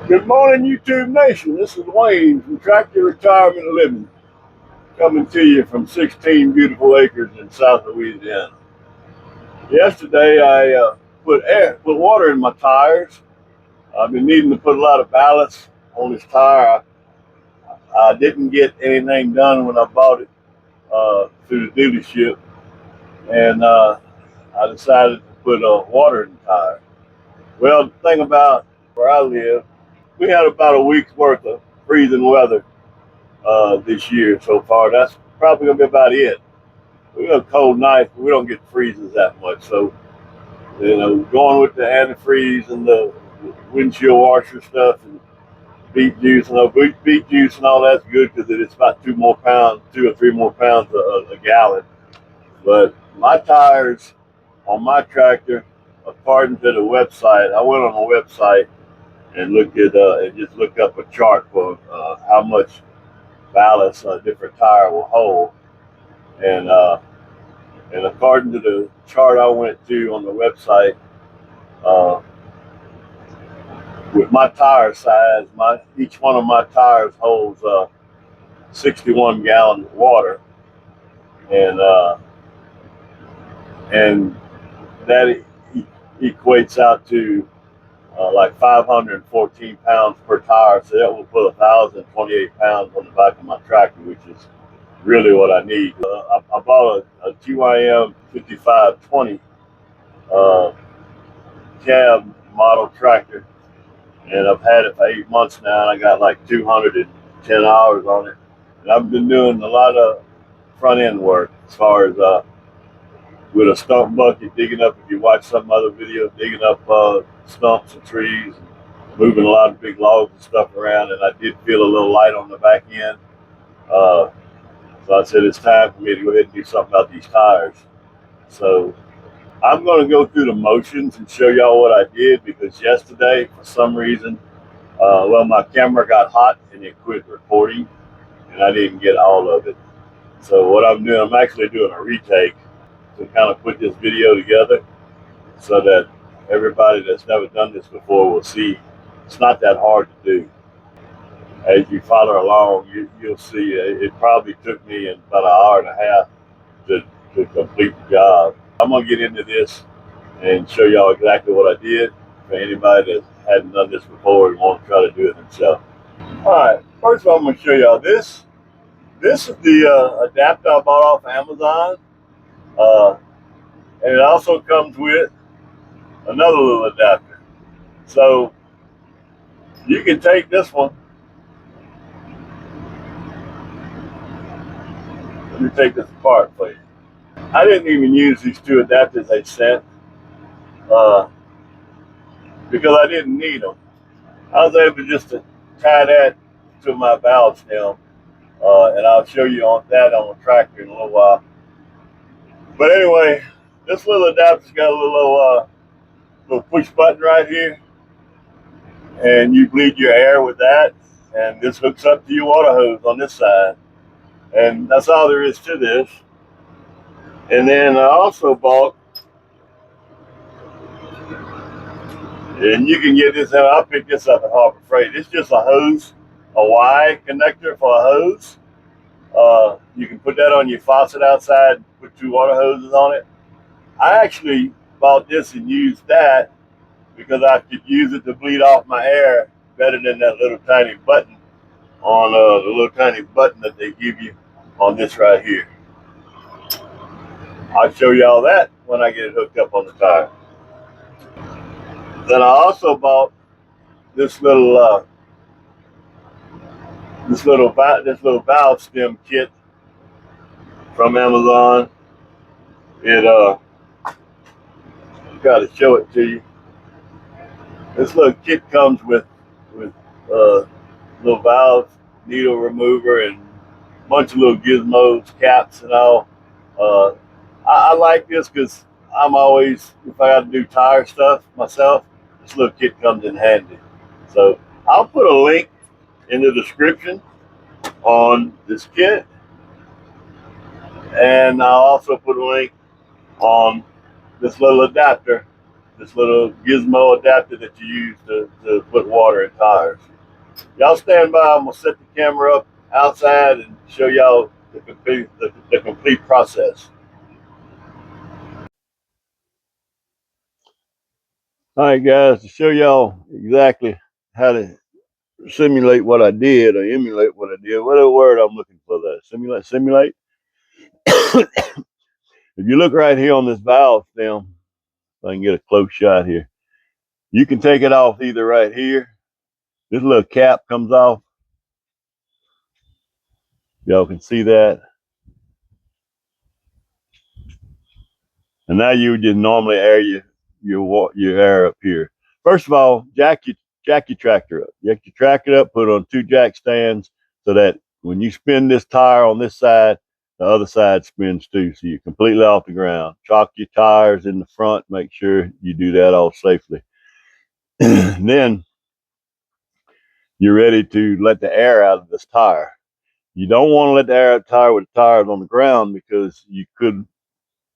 Good morning, YouTube Nation. This is Wayne from Tractor Retirement Living, coming to you from 16 beautiful acres in South Louisiana. Yesterday, I put water in my tires. I've been needing to put a lot of ballast on this tire. I didn't get anything done when I bought it through the dealership, and I decided to put water in the tire. Well, the thing about where I live, we had about a week's worth of freezing weather this year so far. That's probably gonna be about it. We got cold nights, but we don't get freezes that much. So going with the antifreeze and the windshield washer stuff and beet juice and beet juice and all that's good because it's about 2 or 3 more pounds a gallon. But my tires on my tractor, according to the website, I went on the website and looked at and just looked up a chart for how much ballast a different tire will hold. And and according to the chart I went to on the website, uh, with my tire size, each one of my tires holds 61 gallons of water, and uh, and that equates out to like 514 pounds per tire. So that will put 1,028 pounds on the back of my tractor, which is really what I need. I bought a TYM 5520 uh, cab model tractor, and I've had it for 8 months now, and I got like 210 hours on it. And I've been doing a lot of front end work as far as with a stump bucket, digging up. If you watch some other videos, digging up stumps and trees, and moving a lot of big logs and stuff around. And I did feel a little light on the back end, uh, so I said it's time for me to go ahead and do something about these tires. So I'm going to go through the motions and show y'all what I did, because yesterday, for some reason, my camera got hot and it quit recording, and I didn't get all of it. So what I'm doing, I'm actually doing a retake to kind of put this video together so that everybody that's never done this before will see it's not that hard to do. As you follow along, you'll see it probably took me about an hour and a half to complete the job. I'm going to get into this and show y'all exactly what I did for anybody that hadn't done this before and want to try to do it themselves. All right, first of all, I'm going to show y'all this. This is the adapter I bought off Amazon, uh, and it also comes with another little adapter. So you can take this one. Let me take this apart for you. I didn't even use these two adapters they sent uh, because I didn't need them. I was able just to tie that to my valve stem, and I'll show you on that on the tractor in a little while. But anyway, this little adapter's got a little push button right here, and you bleed your air with that, and this hooks up to your water hose on this side, and that's all there is to this. And then I also bought, and you can get this, and I picked this up at Harbor Freight. It's just a hose, a Y connector for a hose. You can put that on your faucet outside, put two water hoses on it. I actually bought this and used that because I could use it to bleed off my air better than that little tiny button on the little tiny button that they give you on this right here. I'll show you all that when I get it hooked up on the tire. Then I also bought this little valve stem kit from Amazon. It got to show it to you. This little kit comes with little valve, needle remover, and a bunch of little gizmos, caps, and all. Uh, I like this because I'm always, if I got to do tire stuff myself, this little kit comes in handy. So I'll put a link in the description on this kit, and I'll also put a link on this little adapter this little gizmo adapter that you use to put water in tires. Y'all stand by. I'm gonna set the camera up outside and show y'all the complete process. All right, guys, to show y'all exactly how to simulate what I did or emulate what I did. Whatever word I'm looking for that. Simulate. If you look right here on this valve stem, if I can get a close shot here, you can take it off either right here. This little cap comes off. Y'all can see that. And now you would just normally air your air up here. First of all, jack your tractor up. Jack your tractor up, put it on 2 jack stands so that when you spin this tire on this side, the other side spins too. So you're completely off the ground. Chalk your tires in the front. Make sure you do that all safely. Then you're ready to let the air out of this tire. You don't want to let the air out of the tire with the tires on the ground because you could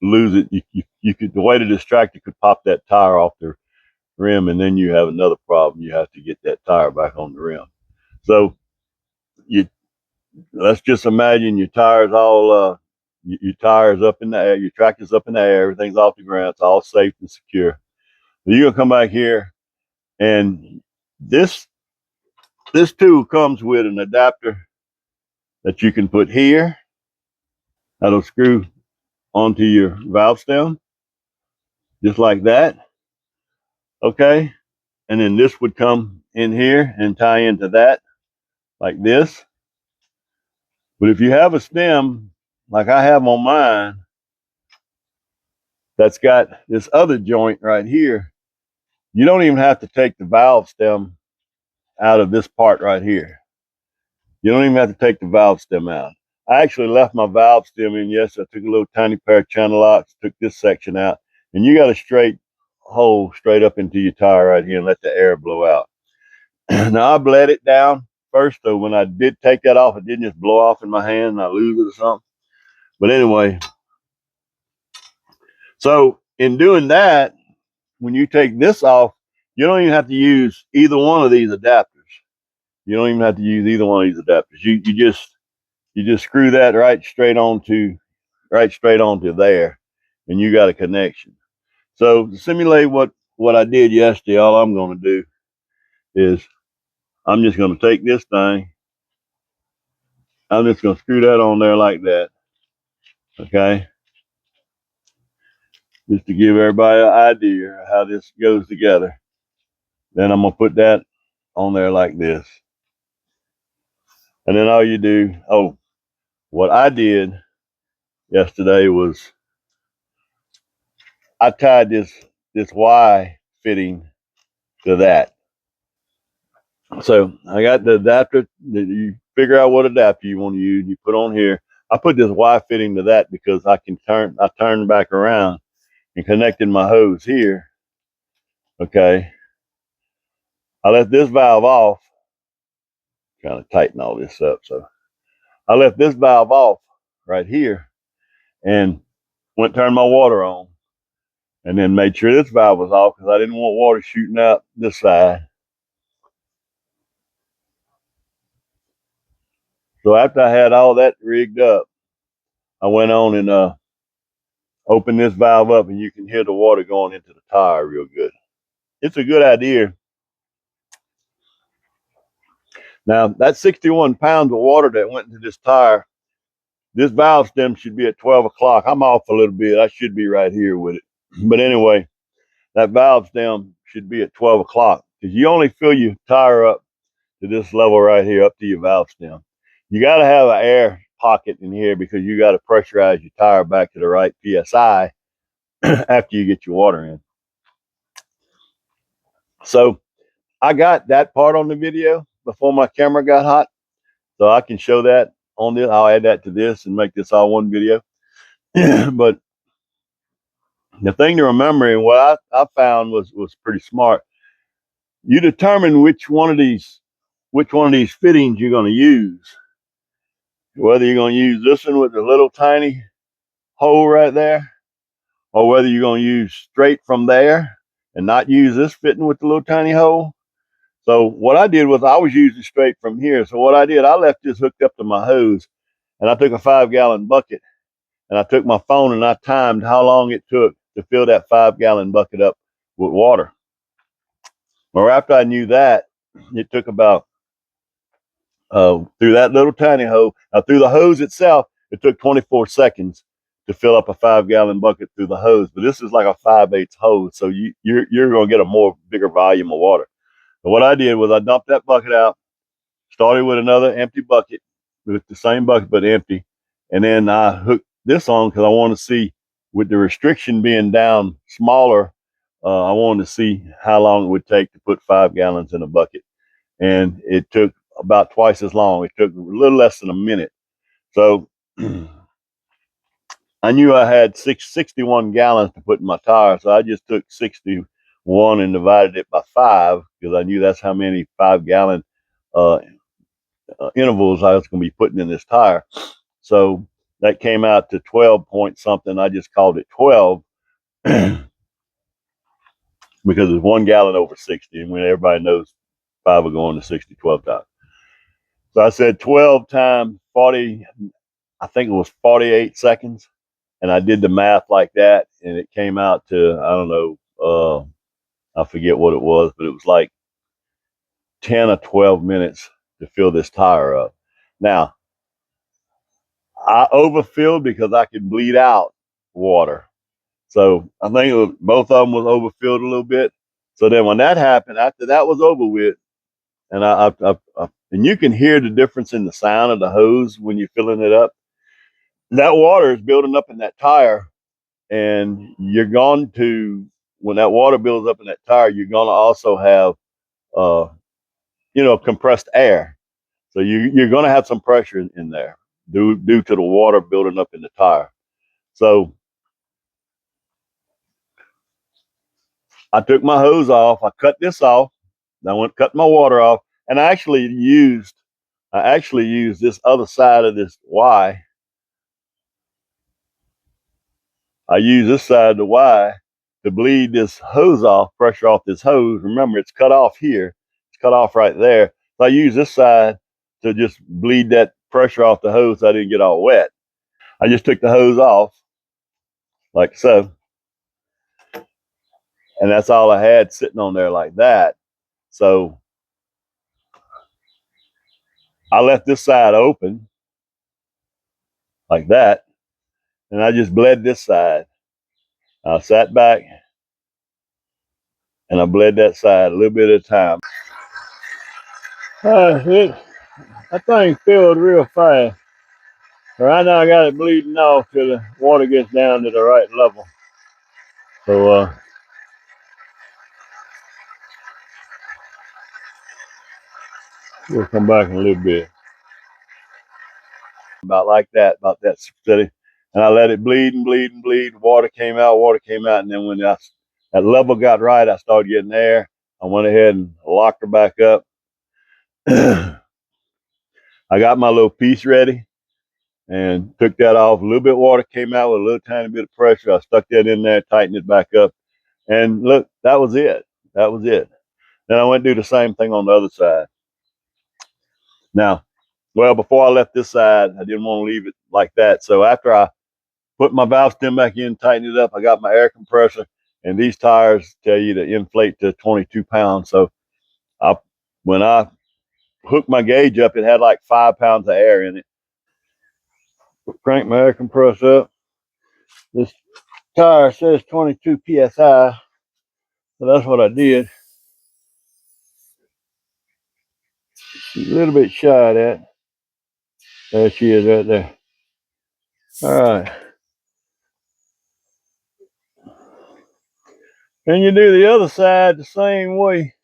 lose it. You could, the way to distract, you could pop that tire off the rim, and then you have another problem. You have to get that tire back on the rim. So you let's just imagine your tires all your tires up in the air, your tractor's up in the air, everything's off the ground, it's all safe and secure. So you're gonna come back here, and this tool comes with an adapter that you can put here. That'll screw onto your valve stem, just like that. Okay. And then this would come in here and tie into that like this. But if you have a stem like I have on mine that's got this other joint right here, you don't even have to take the valve stem out of this part right here. You don't even have to take the valve stem out. I actually left my valve stem in yesterday. I took a little tiny pair of channel locks, took this section out, and you got a straight hole straight up into your tire right here and let the air blow out. Now I bled it down first, though. When I did take that off, it didn't just blow off in my hand and I lose it or something. But anyway, so in doing that, when you take this off, you don't even have to use either one of these adapters. You don't even have to use either one of these adapters. You just screw that right straight onto there, and you got a connection. So to simulate what I did yesterday, all I'm going to do is I'm just going to take this thing. I'm just going to screw that on there like that. Okay. Just to give everybody an idea of how this goes together. Then I'm going to put that on there like this. And then all you do, what I did yesterday was I tied this Y fitting to that. So I got the adapter that you figure out what adapter you want to use. You put on here. I put this Y fitting to that because I turn back around and connected my hose here. Okay. I left this valve off. Trying to tighten all this up. So I left this valve off right here and went turn my water on and then made sure this valve was off because I didn't want water shooting out this side. So after I had all that rigged up, I went on and opened this valve up, and you can hear the water going into the tire real good. It's a good idea. Now, that 61 pounds of water that went into this tire, this valve stem should be at 12 o'clock. I'm off a little bit. I should be right here with it. But anyway, that valve stem should be at 12 o'clock because you only fill your tire up to this level right here, up to your valve stem. You got to have an air pocket in here because you got to pressurize your tire back to the right PSI after you get your water in. So I got that part on the video before my camera got hot. So I can show that on this. I'll add that to this and make this all one video. But the thing to remember and what I found was pretty smart. You determine which one of these fittings you're going to use. Whether you're going to use this one with the little tiny hole right there, or whether you're going to use straight from there and not use this fitting with the little tiny hole. So what I did was I was using straight from here. So what I did, I left this hooked up to my hose, and I took a 5-gallon bucket, and I took my phone and I timed how long it took to fill that 5-gallon bucket up with water. Or after I knew that, it took about through that little tiny hole. Now through the hose itself, it took 24 seconds to fill up a 5-gallon bucket through the hose. But this is like a 5/8 hose, so you're going to get a more bigger volume of water. But what I did was I dumped that bucket out, started with another empty bucket, with the same bucket but empty, and then I hooked this on because I wanted to see, with the restriction being down smaller, I wanted to see how long it would take to put 5 gallons in a bucket, and it took about twice as long. It took a little less than a minute. So I knew I had 61 gallons to put in my tire, so I just took 61 and divided it by 5 because I knew that's how many 5-gallon uh, intervals I was going to be putting in this tire. So that came out to 12 point something. I just called it 12 because it's 1 gallon over 60, and when everybody knows 5 are going to 60 12 times. So I said 12 times 40, I think it was 48 seconds. And I did the math like that, and it came out to, I don't know, I forget what it was, but it was like 10 or 12 minutes to fill this tire up. Now, I overfilled because I could bleed out water. So I think it was, both of them was overfilled a little bit. So then when that happened, after that was over with, and and you can hear the difference in the sound of the hose when you're filling it up. That water is building up in that tire, and you're going to, when that water builds up in that tire, you're going to also have uh, compressed air. So you're going to have some pressure in there due to the water building up in the tire. So I took my hose off, I cut this off, I went cut my water off, and I actually used this other side of this Y. I used this side of the Y to bleed this hose off, pressure off this hose. Remember, it's cut off here. It's cut off right there. So I used this side to just bleed that pressure off the hose so I didn't get all wet. I just took the hose off like so. And that's all I had sitting on there like that. So I left this side open like that. And I just bled this side. I sat back and I bled that side a little bit at a time. That thing filled real fast. Right now I got it bleeding off till the water gets down to the right level. So we'll come back in a little bit. About that steady. And I let it bleed and bleed and bleed. Water came out, and then when that level got right, I started getting air. I went ahead and locked her back up. I got my little piece ready and took that off. A little bit of water came out with a little tiny bit of pressure. I stuck that in there, tightened it back up. And look, that was it. That was it. Then I went to do the same thing on the other side. Now, well, before I left this side, I didn't want to leave it like that. So after I put my valve stem back in, tightened it up, I got my air compressor, and these tires tell you to inflate to 22 pounds. So when I hooked my gauge up, it had like 5 pounds of air in it. Crank my air compressor up. This tire says 22 psi, so that's what I did. A little bit shy of that. There she is right there. All right. And you do the other side the same way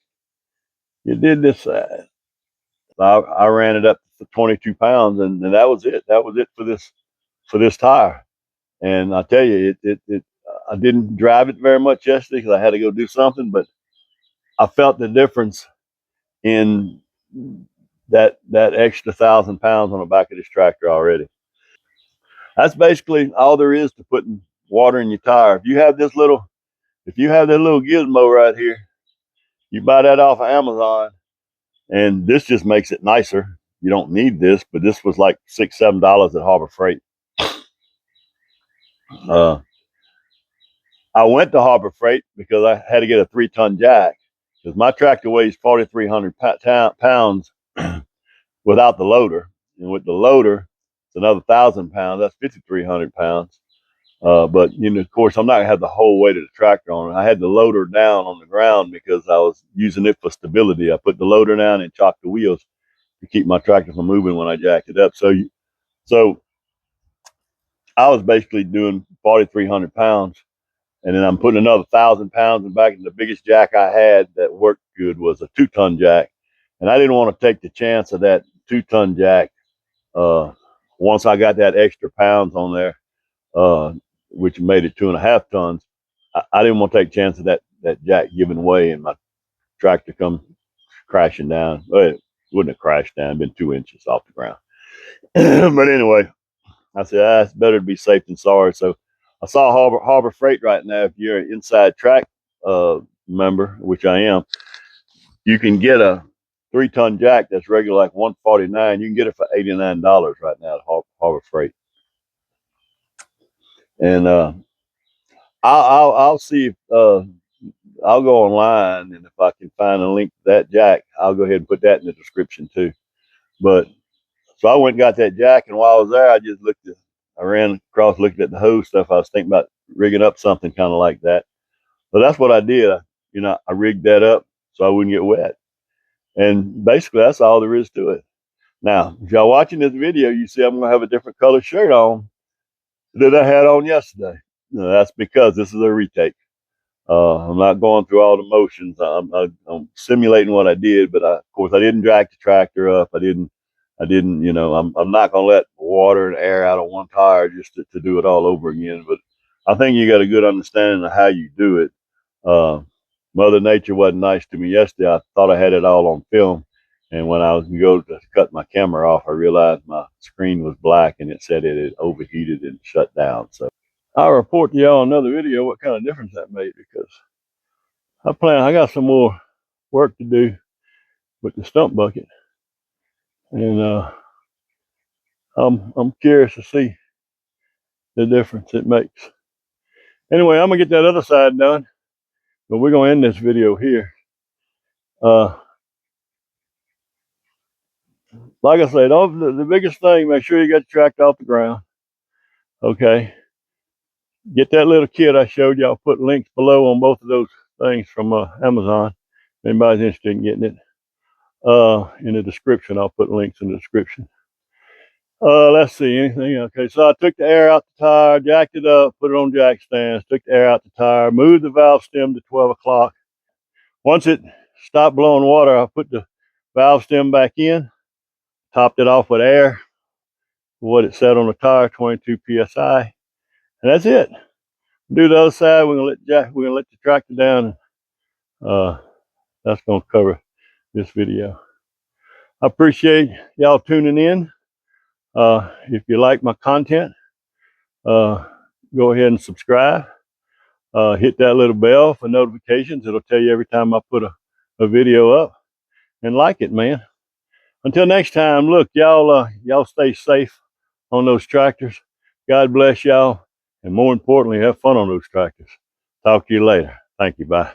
you did this side. I ran it up to 22 pounds, and that was it. That was it for this tire. And I tell you, I didn't drive it very much yesterday because I had to go do something, but I felt the difference in that extra 1,000 pounds on the back of this tractor already. That's basically all there is to putting water in your tire. If you have this little if you have that little gizmo right here, you buy that off of Amazon, and this just makes it nicer. You don't need this, but this was like $6, $7 at Harbor Freight. I went to Harbor Freight because I had to get a 3-ton jack, because my tractor weighs 4,300 pounds without the loader, and with the loader, it's another 1,000 pounds. That's 5,300 pounds. But you know, of course, I'm not gonna have the whole weight of the tractor on it. I had the loader down on the ground because I was using it for stability. I put the loader down and chocked the wheels to keep my tractor from moving when I jacked it up. So I was basically doing 4,300 pounds, and then I'm putting another 1,000 pounds in back. And the biggest jack I had that worked good was a 2-ton jack, and I didn't want to take the chance of that 2-ton jack. Once I got that extra pounds on there, which made it 2.5 tons, I didn't want to take a chance of that jack giving way and my tractor come crashing down. Well, it wouldn't have crashed down, been 2 inches off the ground. But anyway, I said, it's better to be safe than sorry. So I saw Harbor Freight right now. If you're an Inside Track member, which I am, you can get a 3-ton jack that's regular like $149. You can get it for $89 right now at Harbor Freight. And I'll see if I'll go online, and if I can find a link to that jack, I'll go ahead and put that in the description too. But so I went and got that jack, and while I was there, I ran across, looked at the hose stuff. I was thinking about rigging up something kind of like that. So that's what I did. You know, I rigged that up so I wouldn't get wet. And basically, that's all there is to it. Now, if y'all watching this video, you see I'm going to have a different color shirt on than I had on yesterday. That's because this is a retake. I'm not going through all the motions. I'm simulating what I did, but of course, I didn't jack the tractor up. I didn't, you know, I'm not going to let water and air out of one tire just to do it all over again. But I think you got a good understanding of how you do it. Mother Nature wasn't nice to me yesterday. I thought I had it all on film. And when I was going to go to cut my camera off, I realized my screen was black and it said it had overheated and shut down. So I'll report to y'all another video what kind of difference that made, because I got some more work to do with the stump bucket, and I'm curious to see the difference it makes. Anyway, I'm gonna get that other side done, but we're gonna end this video here. Like I said, the biggest thing, make sure you get the tractor off the ground. Okay, get that little kit I showed you. I'll put links below on both of those things from Amazon. If anybody's interested in getting it, in the description, I'll put links in the description. Let's see, anything. Okay, so I took the air out the tire, jacked it up, put it on jack stands, took the air out the tire, moved the valve stem to 12 o'clock. Once it stopped blowing water, I put the valve stem back in, topped it off with air, what it said on the tire, 22 psi, and that's it. Do the other side. We're gonna let the tractor down, and that's gonna cover this video. I appreciate y'all tuning in. If you like my content, go ahead and subscribe. Hit that little bell for notifications. It'll tell you every time I put a video up, and like it, man. Until next time, look, y'all stay safe on those tractors. God bless y'all, and more importantly, have fun on those tractors. Talk to you later. Thank you. Bye.